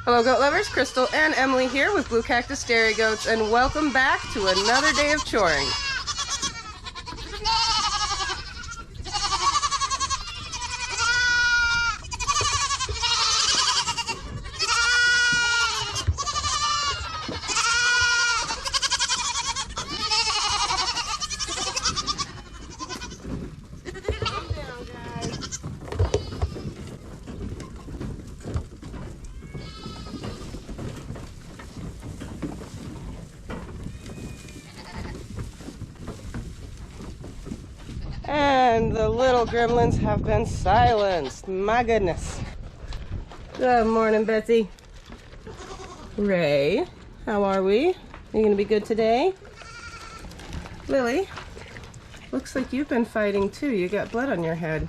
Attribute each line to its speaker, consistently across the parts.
Speaker 1: Hello goat lovers, Crystal and Emily here with Blue Cactus Dairy Goats, and welcome back to another day of choring. And the little gremlins have been silenced. My goodness. Good morning, Betsy. Ray, how are we? Are you gonna be good today? Lily, looks like you've been fighting too. You got blood on your head.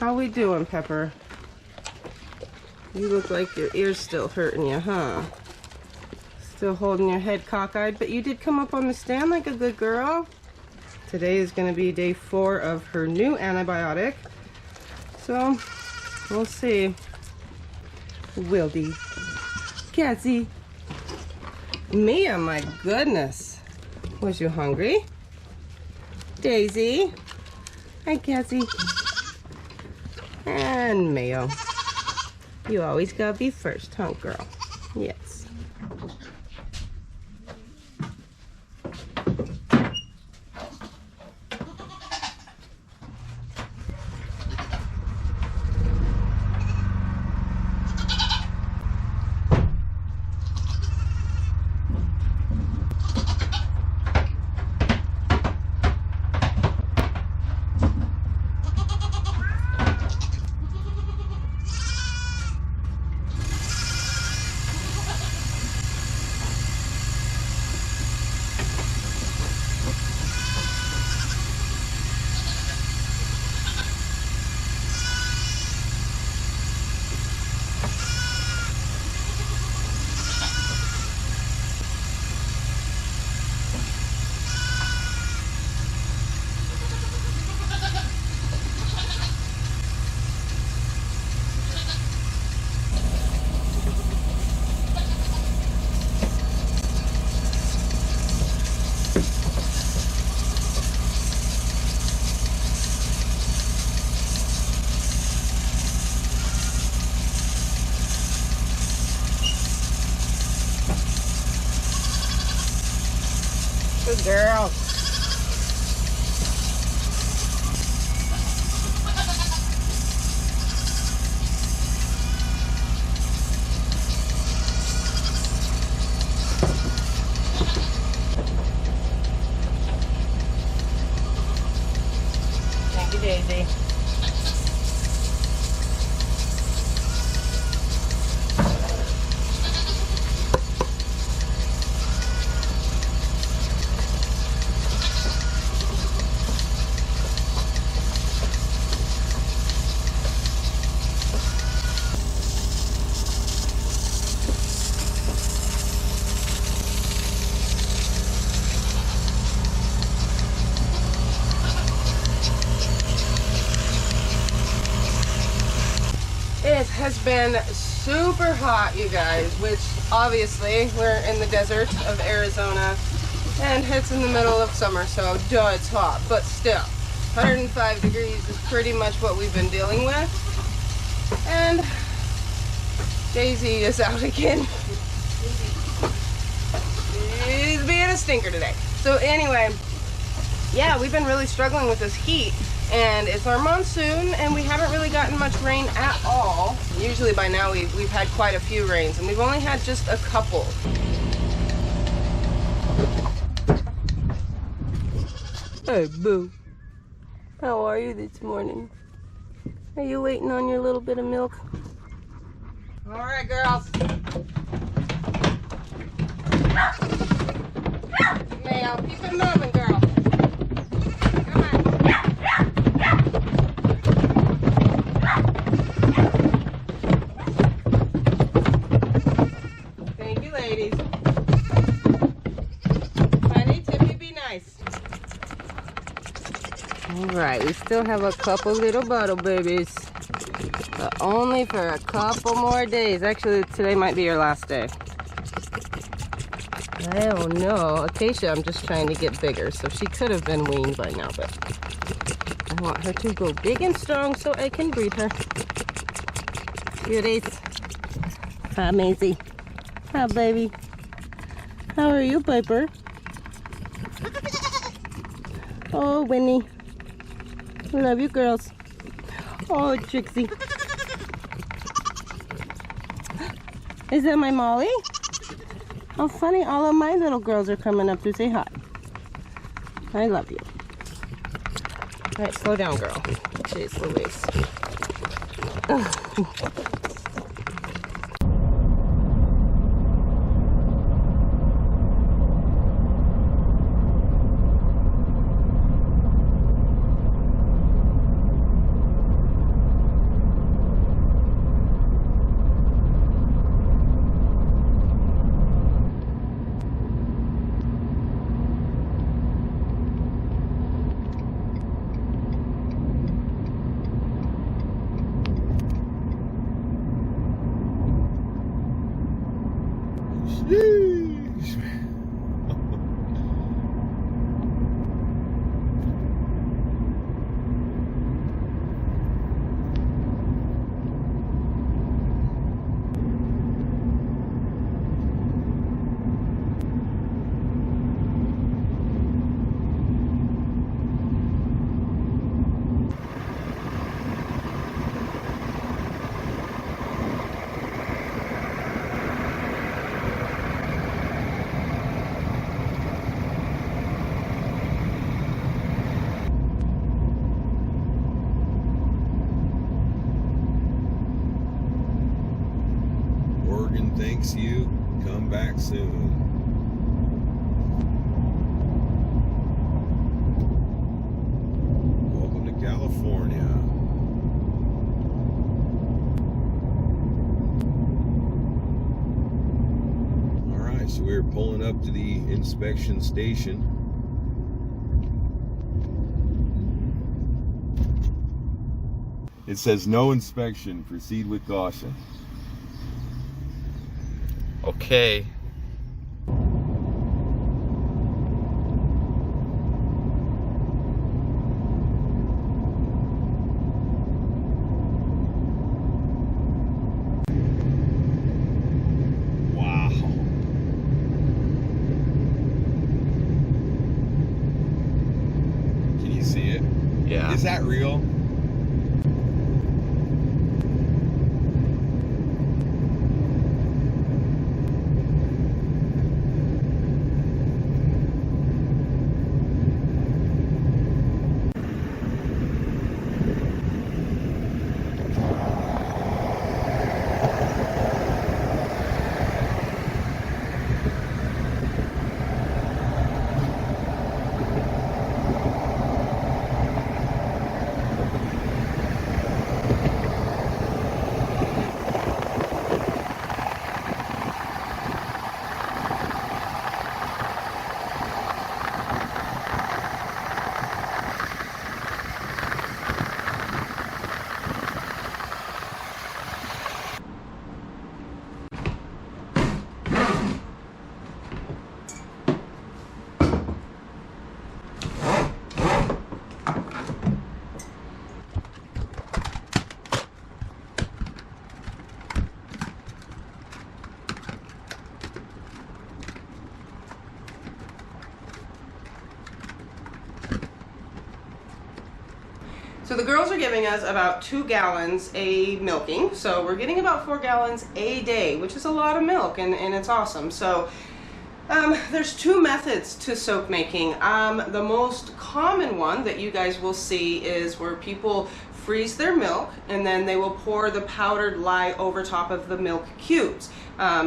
Speaker 1: How we doing, Pepper? You look like your ear's still hurting you, huh? Still holding your head cockeyed, but you did come up on the stand like a good girl. Today is going to be day 4 of her new antibiotic. So, we'll see. Wildy. Catsy. Mia, my goodness. Was you hungry? Daisy. Hi, Catsy. And Mayo. You always gotta be first, huh, girl? Yes. Good girl. Thank you, Daisy. It has been super hot, you guys, which obviously we're in the desert of Arizona and it's in the middle of summer, so duh, it's hot, but still 105 degrees is pretty much what we've been dealing with. And Daisy is out again. She's being a stinker today. So anyway, yeah, we've been really struggling with this heat. And it's our monsoon, and we haven't really gotten much rain at all. Usually by now we've had quite a few rains, and we've only had just a couple. Hey, Boo. How are you this morning? Are you waiting on your little bit of milk? All right, girls. Mayo, keep it moving, girl. Come on. Thank you, ladies. Honey, Tippy, be nice. All right, we still have a couple little bottle babies. But only for a couple more days. Actually, today might be your last day. I don't know. Acacia, I'm just trying to get bigger, so she could have been weaned by now, but I want her to grow big and strong so I can breed her. Beauties. Hi, Maisie. Hi, baby. How are you, Piper? Oh, Winnie. I love you, girls. Oh, Trixie. Is that my Molly? How funny, all of my little girls are coming up to say hi. I love you. All right, slow down, girl. Jeez Louise.
Speaker 2: Thanks you. Come back soon. Welcome to California. All right, so we're pulling up to the inspection station. It says no inspection. Proceed with caution. Okay. Wow. Can you see it? Yeah. Is that real?
Speaker 1: So the girls are giving us about 2 gallons a milking. So we're getting about 4 gallons a day, which is a lot of milk, and it's awesome. So there's 2 methods to soap making. The most common one that you guys will see is where people freeze their milk and then they will pour the powdered lye over top of the milk cubes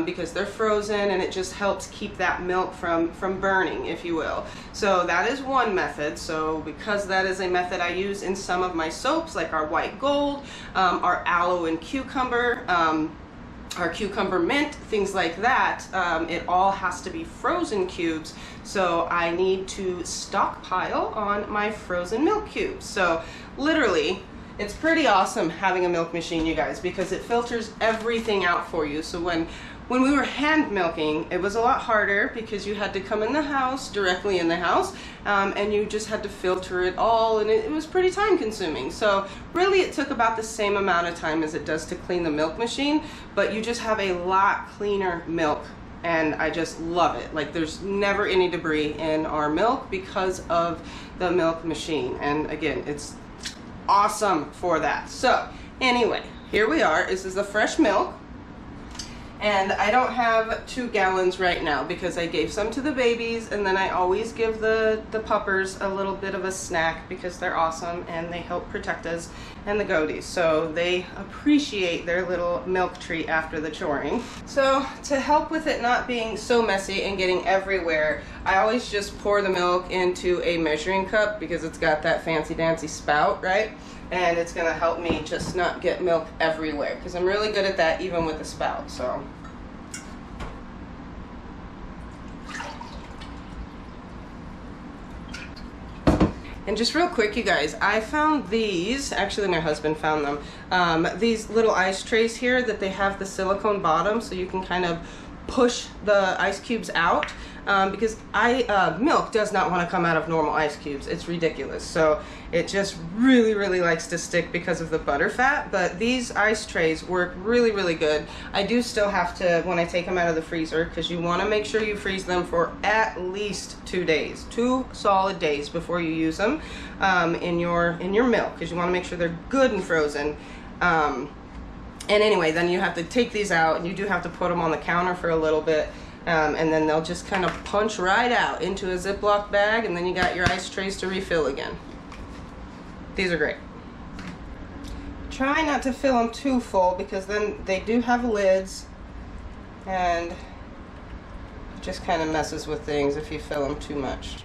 Speaker 1: because they're frozen, and it just helps keep that milk from burning, if you will. So that is one method. So because that is a method I use in some of my soaps, like our white gold, our aloe and cucumber, our cucumber mint, things like that, it all has to be frozen cubes. So I need to stockpile on my frozen milk cubes. So literally, It's pretty awesome having a milk machine, you guys, because it filters everything out for you. So when we were hand milking, it was a lot harder because you had to come in the house, directly in the house, and you just had to filter it all, and it was pretty time consuming. So really it took about the same amount of time as it does to clean the milk machine, but you just have a lot cleaner milk, and I just love it. Like, there's never any debris in our milk because of the milk machine, and again, it's awesome for that. So anyway, here we are. This is the fresh milk, and I don't have 2 gallons right now because I gave some to the babies, and then I always give the puppers a little bit of a snack because they're awesome and they help protect us and the goaties, so they appreciate their little milk treat after the choring. So to help with it not being so messy and getting everywhere, I always just pour the milk into a measuring cup because it's got that fancy dancy spout, right? And it's gonna help me just not get milk everywhere because I'm really good at that even with the spout. So and just real quick, you guys, I found these, actually my husband found them, these little ice trays here that they have the silicone bottom so you can kind of push the ice cubes out, because milk does not want to come out of normal ice cubes. It's ridiculous. So it just really likes to stick because of the butter fat, but these ice trays work really good. I do still have to, when I take them out of the freezer, because you want to make sure you freeze them for at least 2 days, 2 solid days before you use them in your milk, because you want to make sure they're good and frozen. And anyway, then you have to take these out, and you do have to put them on the counter for a little bit, and then they'll just kind of punch right out into a Ziploc bag, and then you got your ice trays to refill again. These are great. Try not to fill them too full because then they do have lids, and it just kind of messes with things if you fill them too much.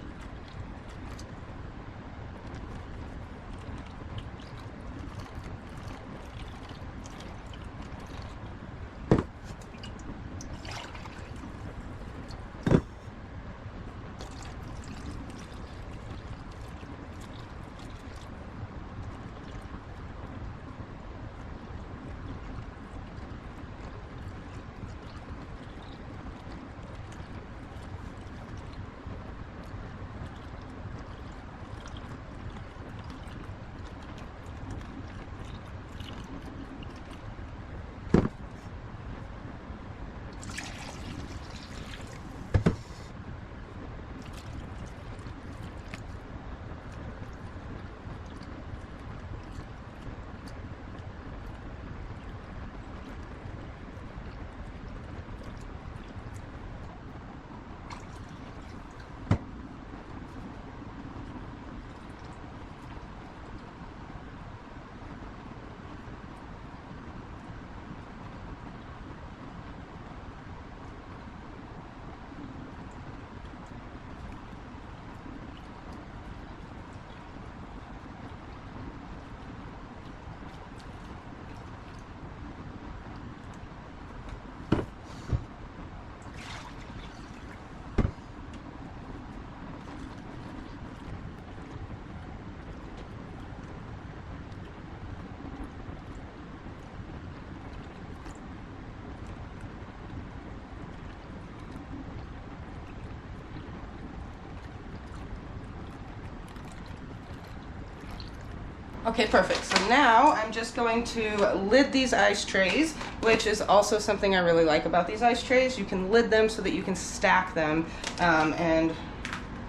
Speaker 1: Okay, perfect. So now I'm just going to lid these ice trays, which is also something I really like about these ice trays. You can lid them so that you can stack them, and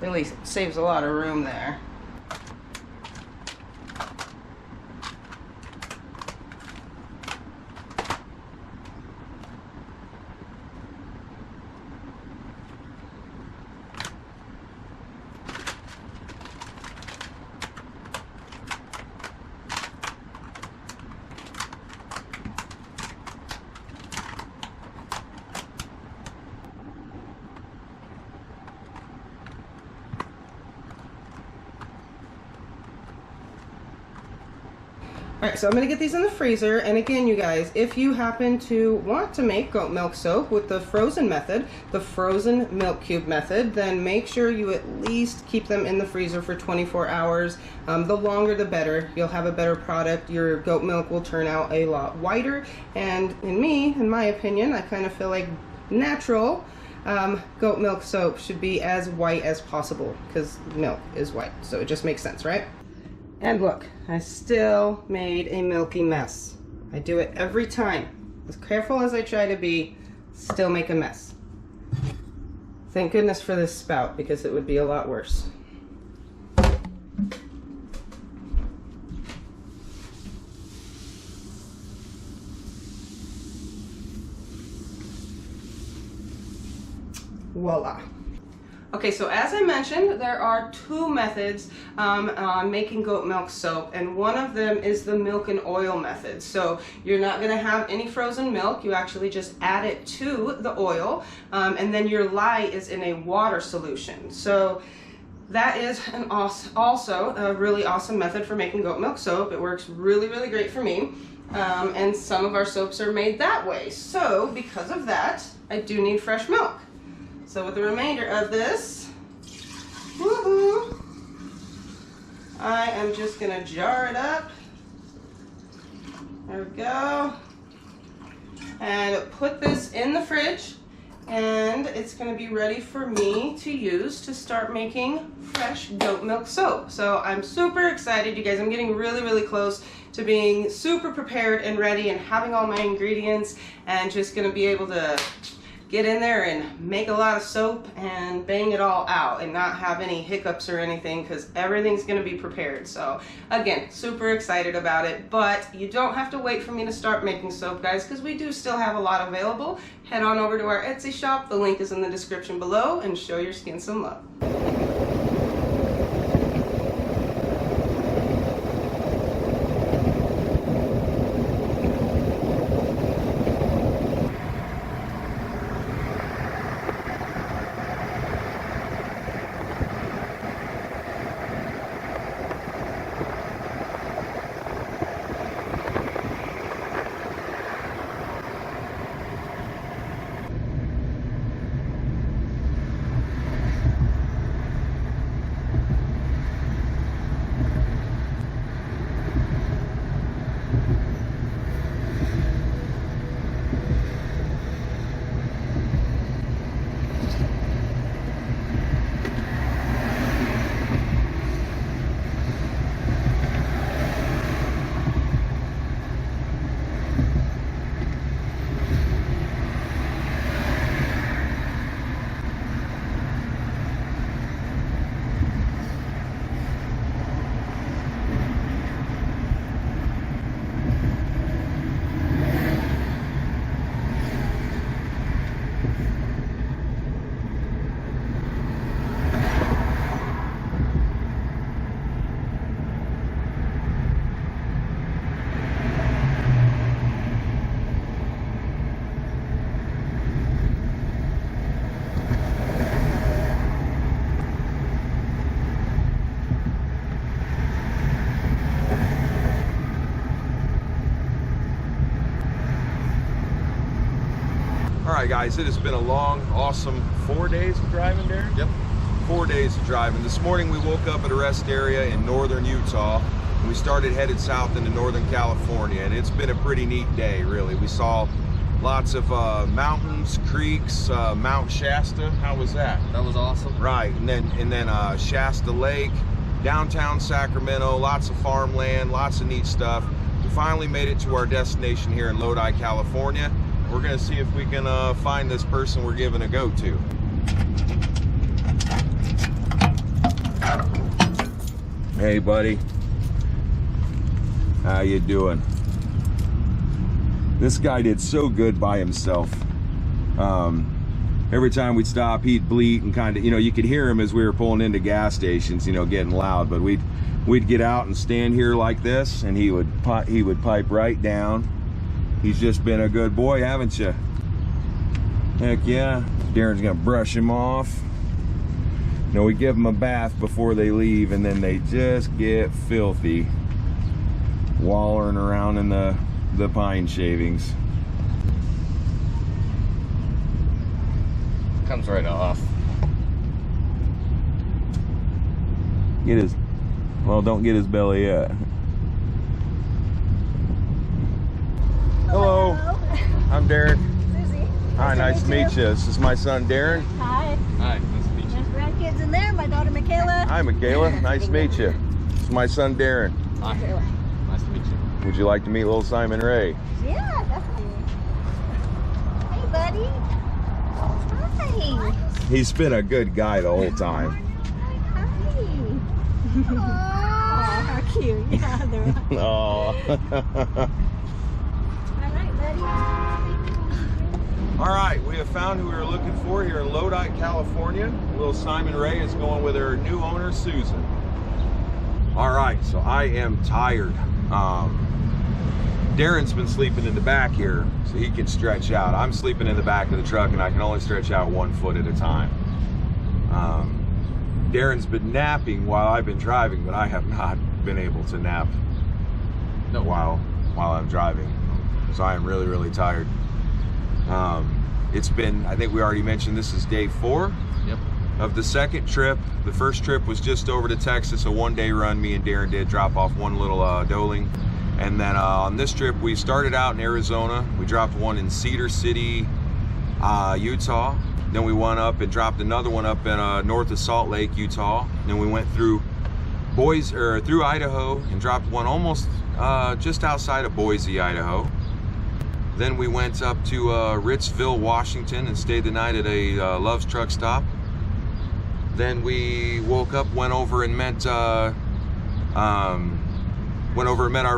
Speaker 1: really saves a lot of room there. All right, so I'm gonna get these in the freezer. And again, you guys, if you happen to want to make goat milk soap with the frozen method, the frozen milk cube method, then make sure you at least keep them in the freezer for 24 hours. The longer the better. You'll have a better product. Your goat milk will turn out a lot whiter. And in my opinion, I kind of feel like natural goat milk soap should be as white as possible because milk is white. So it just makes sense, right? And look, I still made a milky mess. I do it every time. As careful as I try to be, still make a mess. Thank goodness for this spout because it would be a lot worse. Voila. Okay, so as I mentioned, there are two methods on making goat milk soap, and one of them is the milk and oil method. So you're not going to have any frozen milk. You actually just add it to the oil, and then your lye is in a water solution. So that is also a really awesome method for making goat milk soap. It works really, really great for me, and some of our soaps are made that way. So because of that, I do need fresh milk. So with the remainder of this, I am just gonna jar it up. There we go. And put this in the fridge, and it's gonna be ready for me to use to start making fresh goat milk soap. So I'm super excited, you guys. I'm getting really, really close to being super prepared and ready and having all my ingredients, and just gonna be able to get in there and make a lot of soap and bang it all out and not have any hiccups or anything because everything's going to be prepared. So again, super excited about it, but you don't have to wait for me to start making soap, guys, because we do still have a lot available. Head on over to our Etsy shop. The link is in the description below, and show your skin some love.
Speaker 3: Alright guys, it has been a long, awesome 4 days of driving, Daren?
Speaker 2: Yep.
Speaker 3: 4 days of driving. This morning we woke up at a rest area in northern Utah, and we started headed south into northern California, and it's been a pretty neat day, really. We saw lots of mountains, creeks, Mount Shasta. How was that?
Speaker 4: That was awesome.
Speaker 3: Right, and then Shasta Lake, downtown Sacramento, lots of farmland, lots of neat stuff. We finally made it to our destination here in Lodi, California. We're gonna see if we can find this person we're giving a go to. Hey buddy, how you doing? This guy did so good by himself. Every time we'd stop, he'd bleat and kind of, you know, you could hear him as we were pulling into gas stations, you know, getting loud. But we'd get out and stand here like this, and he would pipe right down. He's just been a good boy, haven't you? Heck yeah. Daren's gonna brush him off. You know, we give them a bath before they leave, and then they just get filthy. wallering around in the pine shavings.
Speaker 4: Comes right off.
Speaker 3: Get his, well, don't get his belly yet. Hello, I'm Daren.
Speaker 5: Susie.
Speaker 3: Hi, nice to meet you. This is my son Daren.
Speaker 5: Hi.
Speaker 4: Hi, nice to meet you.
Speaker 5: There's grandkids in there. My daughter Michaela.
Speaker 3: Hi, Michaela. Nice to meet you. This is my son Daren.
Speaker 4: Hi. Nice to meet you.
Speaker 3: Would you like to meet little Simon Ray?
Speaker 5: Yeah, definitely. Hey, buddy. Hi.
Speaker 3: He's been a good guy the whole time.
Speaker 5: Hi. Oh, how cute. Yeah, they're
Speaker 3: Oh.
Speaker 5: all right, buddy.
Speaker 3: All right, we have found who we were looking for here in Lodi, California. Little Simon Ray is going with her new owner, Susan. All right, so I am tired. Daren's been sleeping in the back here, so he can stretch out. I'm sleeping in the back of the truck, and I can only stretch out 1 foot at a time. Daren's been napping while I've been driving, but I have not been able to nap while I'm driving. So I am really, really tired. It's been, I think we already mentioned, this is day 4 of the second trip. The first trip was just over to Texas, a 1-day run. Me and Daren did drop off one little doeling. And then on this trip, we started out in Arizona. We dropped one in Cedar City, Utah. Then we went up and dropped another one up in north of Salt Lake, Utah. Then we went through through Idaho and dropped one almost just outside of Boise, Idaho. Then we went up to Ritzville, Washington, and stayed the night at a Love's truck stop. Then we woke up, went over and met our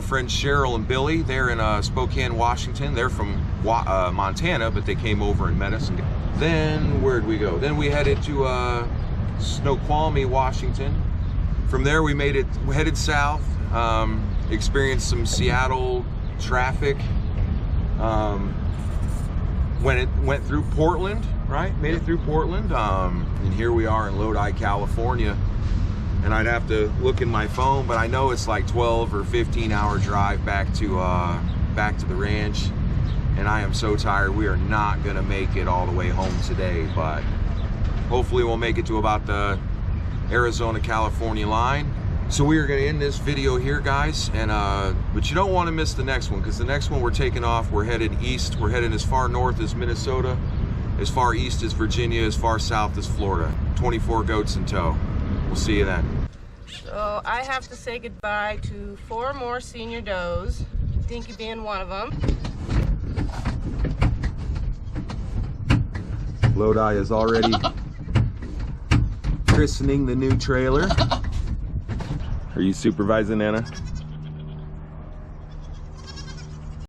Speaker 3: friends Cheryl and Billy. They're in Spokane, Washington. They're from Montana, but they came over and met us. Then where'd we go? Then we headed to Snoqualmie, Washington. From there we headed south, experienced some Seattle traffic. Went through Portland, right? Made it through Portland, and here we are in Lodi, California. And I'd have to look in my phone, but I know it's like 12 or 15-hour drive back to the ranch. And I am so tired. We are not gonna make it all the way home today, but hopefully we'll make it to about the Arizona-California line. So we are gonna end this video here, guys, and but you don't want to miss the next one, because the next one we're taking off. We're headed east. We're heading as far north as Minnesota, as far east as Virginia, as far south as Florida. 24 goats in tow. We'll see you then.
Speaker 1: So I have to say goodbye to 4 more senior does, Dinky being one of them.
Speaker 3: Lodi is already christening the new trailer. Are you supervising, Anna?